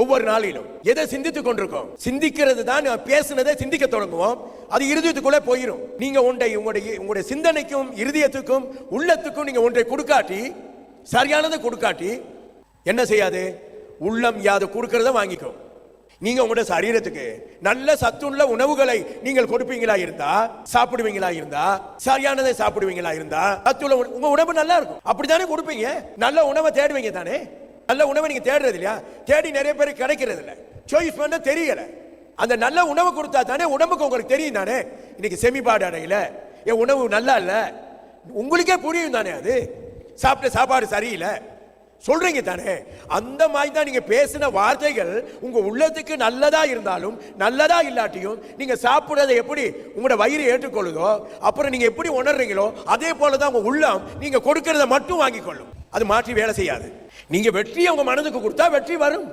ஒவ்வொரு நாளிலும் எதை சிந்தித்துக் கொண்டிருக்கோம்? சிந்திக்கிறது தான், பேசுனதை சிந்திக்க தொடங்குவோம், அது இருதயத்துக்குள்ளே போயிடும். நீங்க உங்களுடைய சிந்தனைக்கும் இருதயத்துக்கும் உள்ளத்துக்கும் நீங்க ஒன்றை கொடுக்காட்டி, சரியானதை கொடுக்காட்டி என்ன செய்யாது? உள்ளம் யாது கொடுக்கறத வாங்கிக்கும். நீங்க உங்களுடைய சரீரத்துக்கு நல்ல சத்துள்ள உணவுகளை நீங்கள் கொடுப்பீங்களா இருந்தா, சாப்பிடுவீங்களா இருந்தா, சரியானதை சாப்பிடுவீங்களா இருந்தா, சத்துள்ள உங்க உணவு நல்லா இருக்கும். அப்படித்தானே கொடுப்பீங்க. நல்ல உணவை தேடுவீங்க தானே. நல்ல உணவை நீங்க தேடுறது இல்லையா? தேடி நிறைய பேருக்கு கிடைக்கிறது இல்லை. சாய்ஸ் பண்ண தெரியல. அந்த நல்ல உணவு கொடுத்தா தானே உடம்புக்கு உங்களுக்கு தெரியும் தானே. இன்னைக்கு செமிபாடு அடையில, என் உணவு நல்லா இல்ல, உங்களுக்கே புரியும் தானே. அது சாப்பிட்ட சாப்பாடு சரியில்லை சொல்றீங்க தானே. அந்த மாதிரி தான் நீங்க பேசின வார்த்தைகள் உங்க உள்ளத்துக்கு நல்லதா இருந்தாலும் நல்லதா இல்லாட்டியும் நீங்க சாப்பிடுறதை எப்படி உங்களோட வயிறு ஏற்றுக்கொள்ளுதோ, அப்புறம் நீங்க எப்படி உணர்றீங்களோ அதே போலதான் உங்க உள்ளம் நீங்க கொடுக்கறத மட்டும் வாங்கிக் கொள்ளும். அது மாற்றி வேலை செய்யாது. நீங்க வெற்றியை உங்க மனதுக்கு கொடுத்தா வெற்றி வரும்.